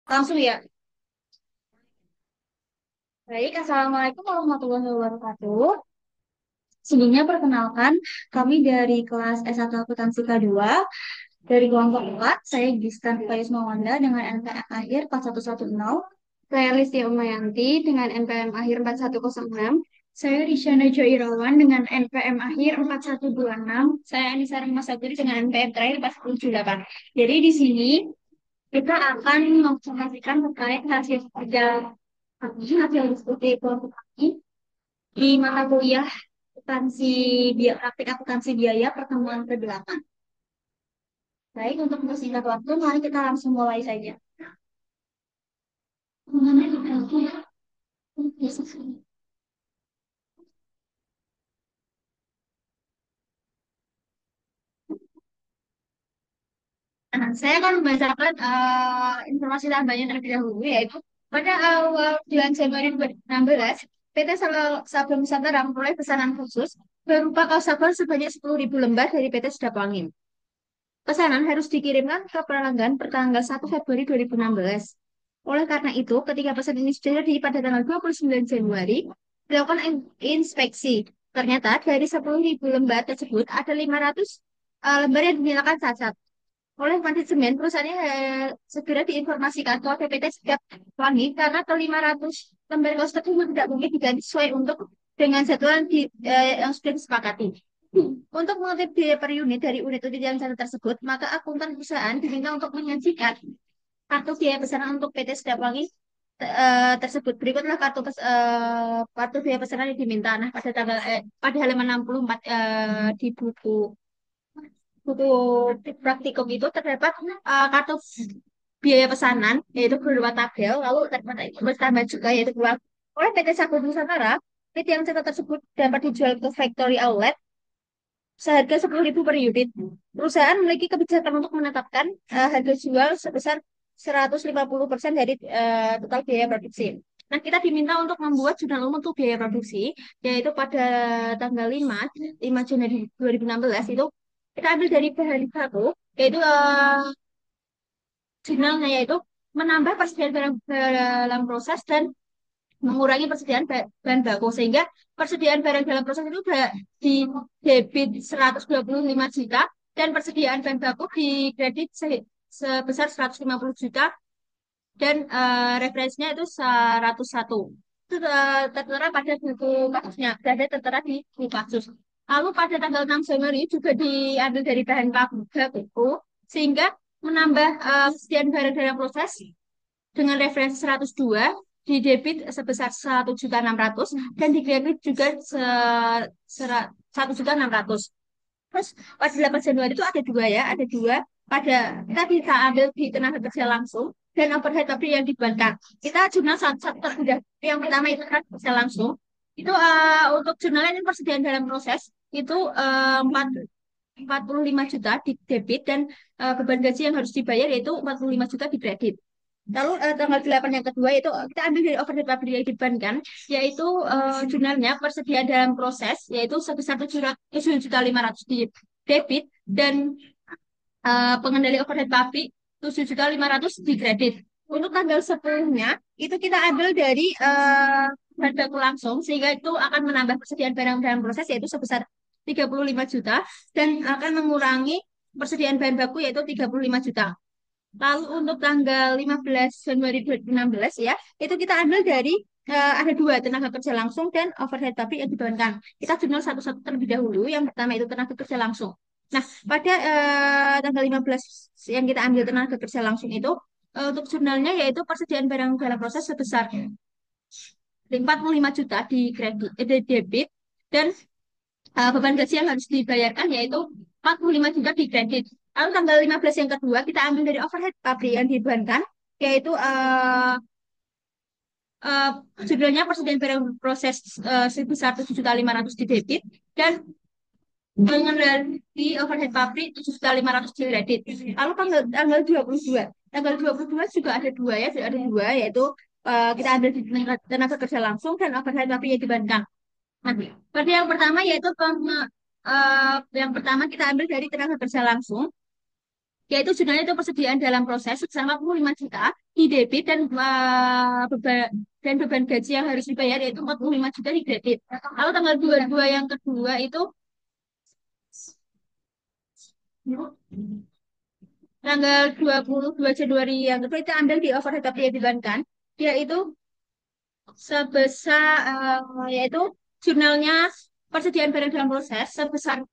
Langsung ya. Baik, Assalamualaikum warahmatullahi wabarakatuh. Sebelumnya perkenalkan, kami dari kelas S1 Akuntansi K2 dari kelompok 4. Saya Gistan Faiz Mawanda dengan NPM akhir 4110. Saya Listia Umayanti dengan NPM akhir 4106. Saya Risyana Joirawan dengan NPM akhir 4126. Saya Anissa Rahmasagiri dengan NPM terakhir 4078. Jadi di sini kita akan menginformasikan terkait hasil kerja hasil diskusi kelompok kami di mata kuliah praktik akuntansi biaya pertemuan ke-8. Baik, untuk mempersingkat waktu, mari kita langsung mulai saja. Nah, saya akan membacakan informasi tambahannya terlebih dahulu, yaitu pada awal bulan Januari 2016, PT Sablon Nusantara memperoleh pesanan khusus berupa kaos sablon sebanyak 10.000 lembar dari PT Sedap Angin. Pesanan harus dikirimkan ke pelanggan pertanggal 1 Februari 2016. Oleh karena itu, ketika pesan ini sudah jadi pada tanggal 29 Januari, dilakukan inspeksi. Ternyata dari 10.000 lembar tersebut ada 500 lembar yang dinyatakan cacat. Oleh manajemen, perusahaannya segera diinformasikan ke PPT setiap wangi karena ke 500 lembar kaos tersebut tidak mungkin diganti sesuai untuk dengan jadwal yang sudah disepakati. Untuk mengutip biaya per unit dari unit-unit yang catat tersebut, maka akuntan perusahaan diminta untuk menyajikan kartu biaya pesanan untuk PT Sedapwangi tersebut. Berikutlah kartu biaya pesanan yang diminta. Nah, pada halaman 64 di buku praktikum itu terdapat kartu biaya pesanan yaitu berupa tabel, lalu bertambah juga yaitu keluar oleh PT Sablon Nusantara. PT yang catat tersebut dapat dijual ke factory outlet seharga 10.000 per unit. Perusahaan memiliki kebijakan untuk menetapkan harga jual sebesar 150% dari total biaya produksi. Nah, kita diminta untuk membuat jurnal umum untuk biaya produksi, yaitu pada tanggal 5 Januari 2016 itu kita ambil dari bahan baku, yaitu jurnalnya yaitu menambah persediaan barang dalam proses dan mengurangi persediaan bahan baku sehingga persediaan barang dalam proses itu di debit 125 juta dan persediaan bahan baku di kredit sebesar 150 juta dan referensinya itu 101. Itu tertera pada buku kasusnya, berada tertera di buku kasus. Lalu pada tanggal 6 Januari juga diambil dari bahan baku sehingga menambah persediaan barang dalam proses dengan referensi 102 di debit sebesar 1.600.000 dan di kredit juga 1.600.000. Terus pada 8 Januari itu ada dua ya, ada dua pada kita bisa ambil di tenaga kerja langsung dan overhead pabrik yang dibebankan. Kita jurnal satu-satu terlebih. Yang pertama itu tenaga kerja langsung. Itu untuk jurnal ini persediaan dalam proses itu 45 juta di debit dan beban gaji yang harus dibayar yaitu 45 juta di kredit. Lalu tanggal 8 yang kedua itu kita ambil dari overhead pabrik yang dibebankan, yaitu jurnalnya persediaan dalam proses, yaitu sebesar 7.500.000 di debit dan pengendali overhead pabrik 7.500.000 di kredit. Untuk tanggal 10-nya itu kita ambil dari bahan baku langsung, sehingga itu akan menambah persediaan barang dalam proses yaitu sebesar 35 juta dan akan mengurangi persediaan bahan baku yaitu 35 juta. Lalu untuk tanggal 15 Januari 2016 ya, itu kita ambil dari ada dua tenaga kerja langsung dan overhead pabrik yang dibebankan. Kita jurnal satu-satu terlebih dahulu. Yang pertama itu tenaga kerja langsung. Nah, pada tanggal 15 yang kita ambil tenaga kerja langsung itu untuk jurnalnya yaitu persediaan barang dalam proses sebesar 45 juta di kredit, di debit dan beban gaji yang harus dibayarkan yaitu 45 juta di kredit. Lalu tanggal 15 yang kedua kita ambil dari overhead pabrik yang dibebankan yaitu uh, judulnya persediaan barang proses sebesar 7.500.000 di debit dan mengenai overhead pabrik 7.500.000 di kredit. Lalu tanggal 22. Tanggal 22 juga ada dua ya, ada dua yaitu kita ambil di tenaga kerja langsung dan overhead pabrik yang dibebankan. Nah, pada yang pertama yaitu yang pertama kita ambil dari tenaga kerja langsung yaitu jurnalnya itu persediaan dalam proses sebesar 45 juta di debit dan beban gaji yang harus dibayar yaitu 45 juta di debit. Lalu tanggal 22 yang kedua itu tanggal 22 Januari yang kedua itu ambil di overhead tapi ya dibebankan yaitu sebesar yaitu jurnalnya persediaan barang dalam proses sebesar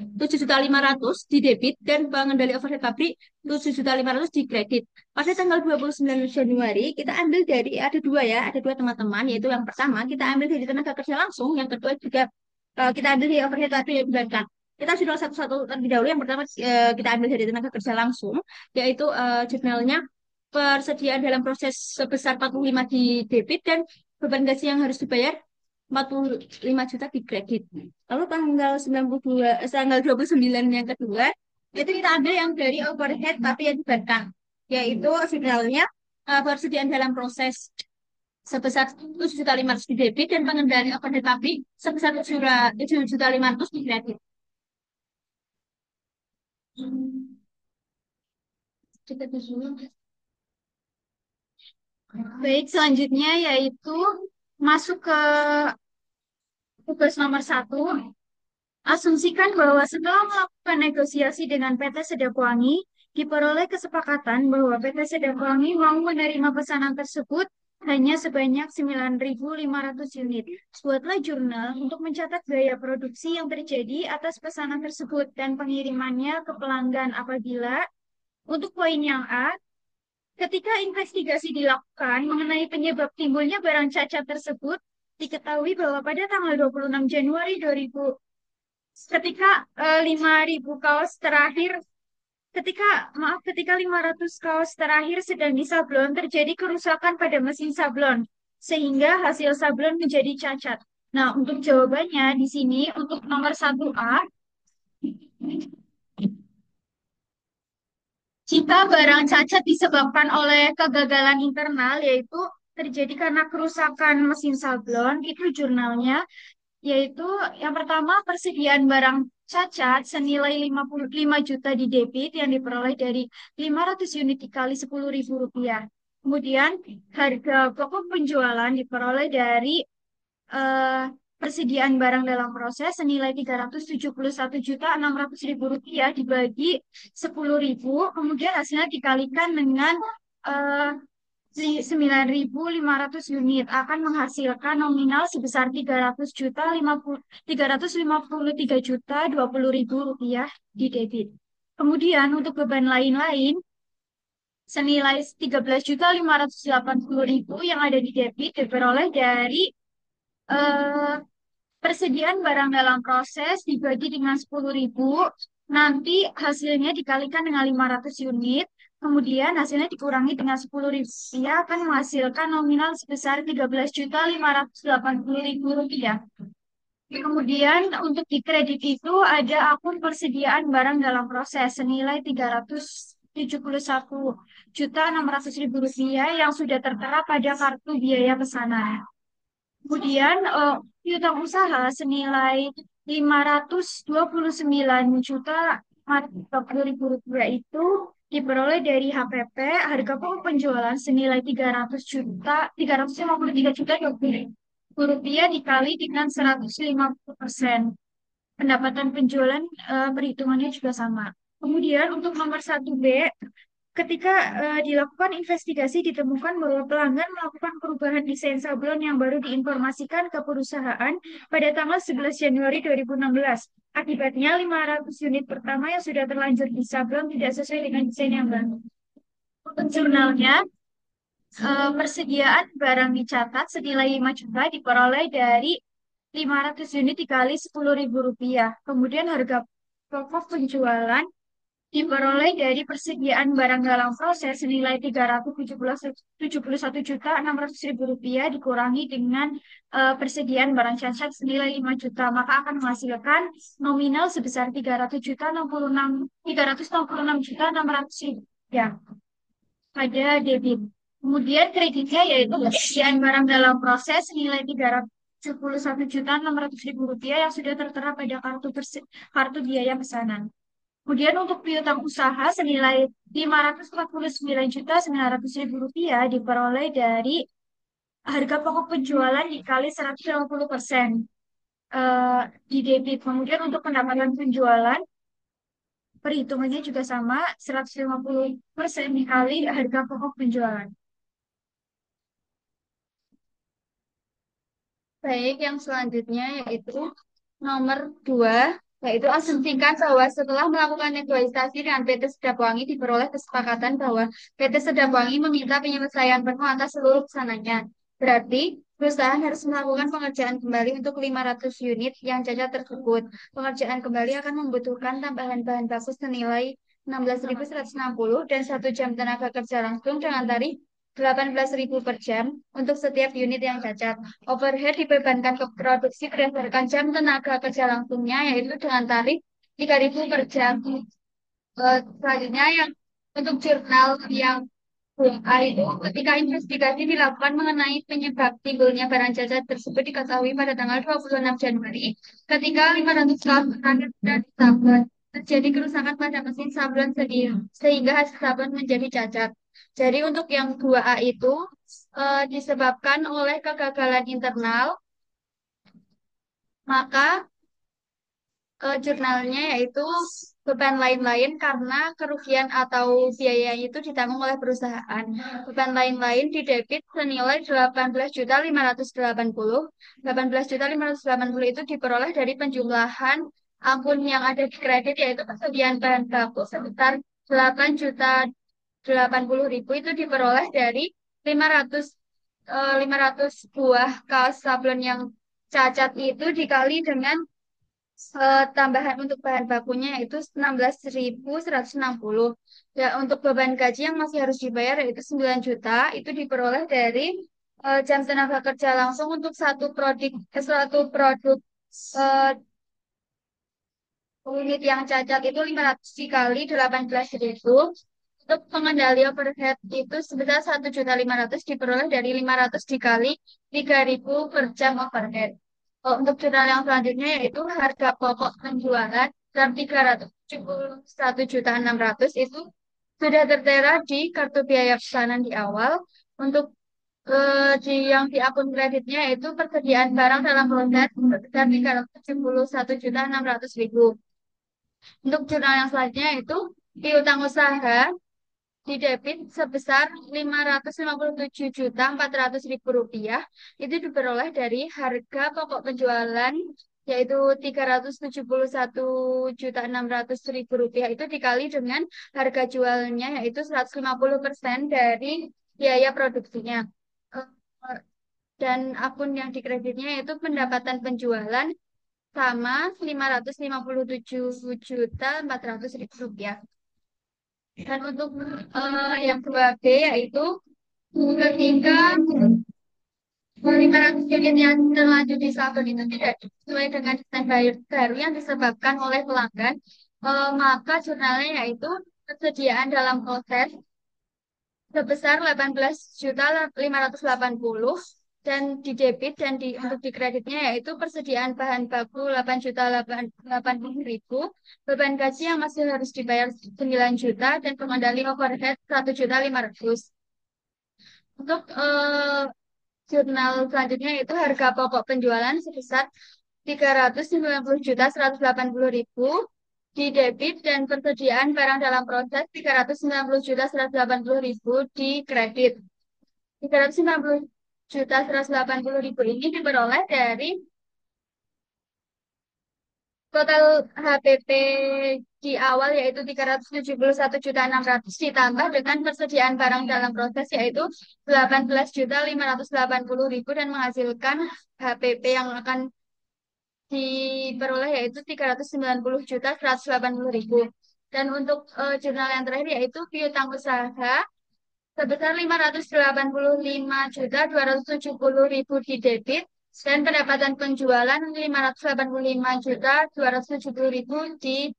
7.500.000 di debit dan pengendali overhead pabrik 7.500.000 di kredit. Pada tanggal 29 Januari kita ambil dari ada dua teman-teman yaitu yang pertama kita ambil dari tenaga kerja langsung, yang kedua juga kita ambil dari overhead pabrik yang dibebankan. Kita sudah satu-satu terlebih dahulu. Yang pertama kita ambil dari tenaga kerja langsung yaitu jurnalnya persediaan dalam proses sebesar 45 di debit dan beban gaji yang harus dibayar 45 juta di kredit. Lalu tanggal 92, tanggal 29 yang kedua, itu kita ambil yang dari overhead tapi yang dibebankan, yaitu finalnya persediaan dalam proses sebesar 7.500.000 di debit dan pengendalian overhead tapi sebesar 7.500.000 di kredit. Kita dulu. Baik, selanjutnya yaitu masuk ke tugas nomor satu. Asumsikan bahwa setelah melakukan negosiasi dengan PT Sedapwangi, diperoleh kesepakatan bahwa PT Sedapwangi mau menerima pesanan tersebut hanya sebanyak 9.500 unit. Buatlah jurnal untuk mencatat biaya produksi yang terjadi atas pesanan tersebut dan pengirimannya ke pelanggan apabila untuk poin yang A, ketika investigasi dilakukan mengenai penyebab timbulnya barang cacat tersebut, diketahui bahwa pada tanggal 26 Januari 2000 ketika 5.000 kaos terakhir ketika maaf ketika 500 kaos terakhir sedang disablon terjadi kerusakan pada mesin sablon sehingga hasil sablon menjadi cacat. Nah, untuk jawabannya di sini untuk nomor 1A, jika barang cacat disebabkan oleh kegagalan internal yaitu terjadi karena kerusakan mesin sablon, itu jurnalnya yaitu yang pertama persediaan barang cacat senilai 55 juta di debit yang diperoleh dari 500 unit dikali 10.000 rupiah. Kemudian harga pokok penjualan diperoleh dari eh, persediaan barang dalam proses senilai 371.600.000 rupiah dibagi 10.000, kemudian hasilnya dikalikan dengan eh, 9.500 unit akan menghasilkan nominal sebesar 353 juta 20.000 rupiah di debit. Kemudian untuk beban lain-lain senilai 13.580.000 yang ada di debit diperoleh dari eh, persediaan barang dalam proses dibagi dengan 10.000, nanti hasilnya dikalikan dengan 500 unit, kemudian hasilnya dikurangi dengan 10.000 rupiah akan menghasilkan nominal sebesar 13.580.000 rupiah. Kemudian untuk di kredit itu ada akun persediaan barang dalam proses senilai 371.600.000 rupiah yang sudah tertera pada kartu biaya pesanan. Kemudian piutang usaha senilai 529 juta 40 ribu rupiah itu diperoleh dari HPP, harga pokok penjualan senilai 353 juta 20 ribu rupiah dikali dengan 150%. Pendapatan penjualan perhitungannya juga sama. Kemudian untuk nomor 1B, ketika dilakukan investigasi ditemukan bahwa pelanggan melakukan perubahan desain sablon yang baru diinformasikan ke perusahaan pada tanggal 11 Januari 2016. Akibatnya 500 unit pertama yang sudah terlanjur disablon tidak sesuai dengan desain yang baru. Untuk jurnalnya, persediaan barang dicatat senilai 5 juta diperoleh dari 500 unit dikali 10.000 rupiah. Kemudian harga pokok penjualan diperoleh dari persediaan barang dalam proses senilai 371.600.000 rupiah dikurangi dengan persediaan barang cacat senilai 5 juta, maka akan menghasilkan nominal sebesar 366 juta 600.000 ya pada debit. Kemudian kreditnya yaitu persediaan barang dalam proses senilai 371.600.000 rupiah yang sudah tertera pada kartu biaya pesanan. Kemudian untuk piutang usaha senilai 549.900.000 rupiah diperoleh dari harga pokok penjualan dikali 150% di debit. Kemudian untuk pendapatan penjualan, perhitungannya juga sama, 150% dikali harga pokok penjualan. Baik, yang selanjutnya yaitu nomor 2, yaitu asumsikan bahwa setelah melakukan negosiasi dengan PT Sedapwangi diperoleh kesepakatan bahwa PT Sedapwangi meminta penyelesaian penuh atas seluruh pesanannya. Berarti perusahaan harus melakukan pengerjaan kembali untuk 500 unit yang cacat tersebut. Pengerjaan kembali akan membutuhkan tambahan bahan baku senilai 16.160 dan 1 jam tenaga kerja langsung dengan tarif 18.000 per jam untuk setiap unit yang cacat. Overhead dibebankan ke produksi berdasarkan jam tenaga kerja langsungnya, yaitu dengan tarif 3.000 per jam. Selanjutnya yang untuk jurnal yang A itu, ketika investigasi dilakukan mengenai penyebab timbulnya barang cacat tersebut diketahui pada tanggal 26 Januari, ketika 500 ton terakhir sudah ditabrak. Terjadi kerusakan pada mesin sablon sehingga hasil sablon menjadi cacat. Jadi untuk yang 2A itu disebabkan oleh kegagalan internal, maka jurnalnya yaitu beban lain-lain karena kerugian atau biaya itu ditanggung oleh perusahaan. Beban lain-lain di debit senilai 18.580. 18.580 itu diperoleh dari penjumlahan akun yang ada di kredit yaitu persediaan bahan baku sebesar 8.080.000 itu diperoleh dari 500 500 buah kaos sablon yang cacat itu dikali dengan tambahan untuk bahan bakunya yaitu 16.160. Ya, untuk beban gaji yang masih harus dibayar yaitu 9 juta itu diperoleh dari jam tenaga kerja langsung untuk satu produk eh, unit yang cacat itu 500 dikali 18.000. Untuk pengendali overhead itu sebesar 1.500.000 diperoleh dari 500 dikali 3.000 per jam overhead. Untuk jurnal yang selanjutnya yaitu harga pokok penjualan dan 371.600.000 itu sudah tertera di kartu biaya pesanan di awal. Untuk yang di akun kreditnya itu persediaan barang dalam proses sebesar 371.600.000. Untuk jurnal yang selanjutnya itu piutang usaha di debit sebesar 557.400.000 rupiah itu diperoleh dari harga pokok penjualan yaitu 371.600.000 rupiah itu dikali dengan harga jualnya yaitu 150% dari biaya produksinya. Eh, Dan akun yang dikreditnya yaitu pendapatan penjualan sama 557.400.000 rupiah. Dan untuk yang 2B yaitu ketika 500 unit yang terlanjur disabel itu tidak sesuai dengan desain baru yang disebabkan oleh pelanggan, maka jurnalnya yaitu persediaan dalam proses sebesar 18.580 dan di debit dan untuk di kreditnya yaitu persediaan bahan baku 8.080.000, beban gaji yang masih harus dibayar 9 juta dan pengendali overhead 1.500.000. Untuk jurnal selanjutnya itu harga pokok penjualan sebesar 390.180.000 di debit dan persediaan barang dalam proses 390.180.000 di kredit. 390.180.000 ini diperoleh dari total HPP di awal yaitu 371.600 ditambah dengan persediaan barang dalam proses yaitu 18.580.000 dan menghasilkan HPP yang akan diperoleh yaitu 390.180.000. Dan untuk jurnal yang terakhir yaitu piutang usaha sebesar 585.270.000 di debit dan pendapatan penjualan 585.270.000 di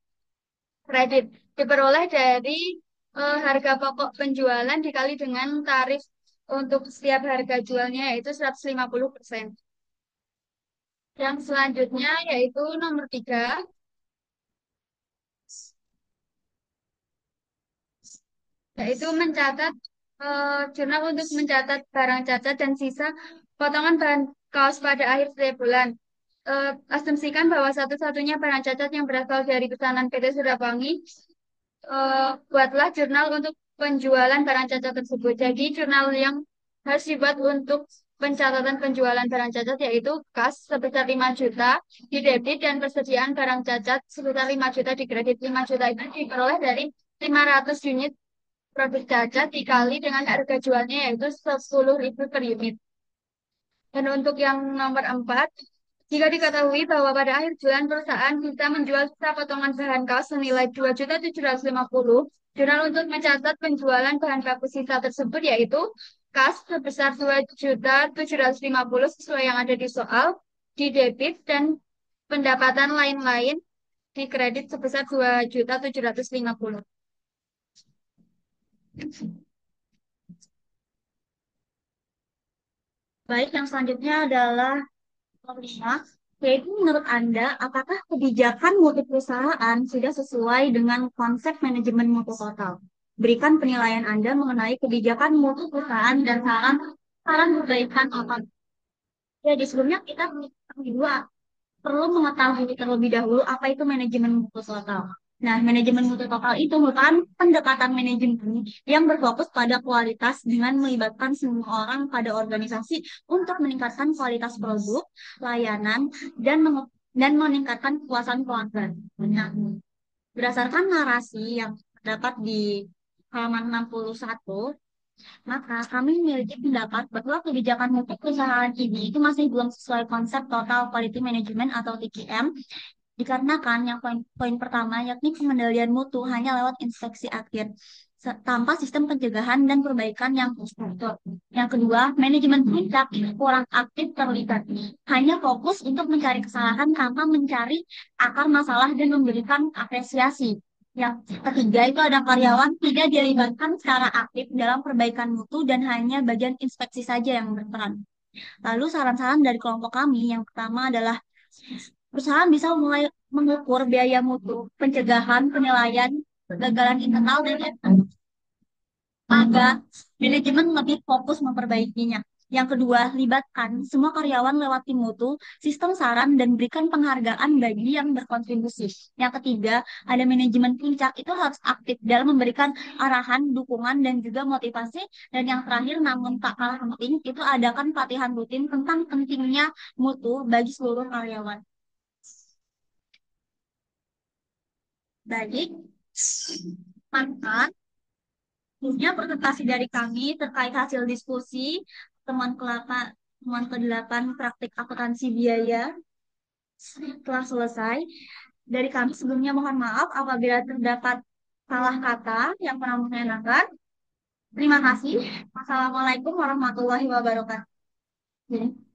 kredit diperoleh dari harga pokok penjualan dikali dengan tarif untuk setiap harga jualnya yaitu 150%. Yang selanjutnya yaitu nomor 3 yaitu mencatat jurnal untuk mencatat barang cacat dan sisa potongan bahan kaos pada akhir setiap bulan. Asumsikan bahwa satu-satunya barang cacat yang berasal dari pesanan PT Surabangi. Buatlah jurnal untuk penjualan barang cacat tersebut. Jadi jurnal yang harus dibuat untuk pencatatan penjualan barang cacat yaitu kas sebesar 5 juta di debit dan persediaan barang cacat sebesar 5 juta di kredit. 5 juta itu diperoleh dari 500 unit produk cacat dikali dengan harga jualnya yaitu 10.000 per unit. Dan untuk yang nomor 4, jika diketahui bahwa pada akhir bulan perusahaan bisa menjual sisa potongan bahan kaos senilai 2.750, jurnal untuk mencatat penjualan bahan baku sisa tersebut yaitu kas sebesar 2.750 sesuai yang ada di soal, di debit dan pendapatan lain-lain di kredit sebesar 2.750. Baik, yang selanjutnya adalah nomor 5, yaitu menurut Anda, apakah kebijakan mutu perusahaan sudah sesuai dengan konsep manajemen mutu total? Berikan penilaian Anda mengenai kebijakan mutu perusahaan dan saran saran perbaikan apa. Jadi sebelumnya kita perlu mengetahui terlebih dahulu apa itu manajemen mutu total. Nah, manajemen mutu total itu merupakan pendekatan manajemen yang berfokus pada kualitas dengan melibatkan semua orang pada organisasi untuk meningkatkan kualitas produk, layanan, dan meningkatkan kepuasan pelanggan. Nah, berdasarkan narasi yang terdapat di halaman 61, maka kami memiliki pendapat bahwa kebijakan mutu perusahaan ini itu masih belum sesuai konsep Total Quality Management atau TQM, dikarenakan yang poin pertama yakni pengendalian mutu hanya lewat inspeksi akhir tanpa sistem pencegahan dan perbaikan yang terstruktur. Yang kedua, manajemen puncak kurang aktif terlibat. Hanya fokus untuk mencari kesalahan tanpa mencari akar masalah dan memberikan apresiasi. Yang ketiga itu ada karyawan tidak dilibatkan secara aktif dalam perbaikan mutu dan hanya bagian inspeksi saja yang berperan. Lalu saran-saran dari kelompok kami yang pertama adalah perusahaan bisa mulai mengukur biaya mutu, pencegahan, penilaian, kegagalan internal, dan agar manajemen lebih fokus memperbaikinya. Yang kedua, libatkan semua karyawan lewat tim mutu, sistem saran, dan berikan penghargaan bagi yang berkontribusi. Yang ketiga, ada manajemen puncak, itu harus aktif dalam memberikan arahan, dukungan, dan juga motivasi. Dan yang terakhir, namun tak kalah penting, itu adakan pelatihan rutin tentang pentingnya mutu bagi seluruh karyawan. Baik, maka selanjutnya presentasi dari kami terkait hasil diskusi temuan temuan ke-8 praktik akuntansi biaya telah selesai. Dari kami sebelumnya mohon maaf apabila terdapat salah kata yang pernah mengenakan. Terima kasih. Wassalamualaikum warahmatullahi wabarakatuh.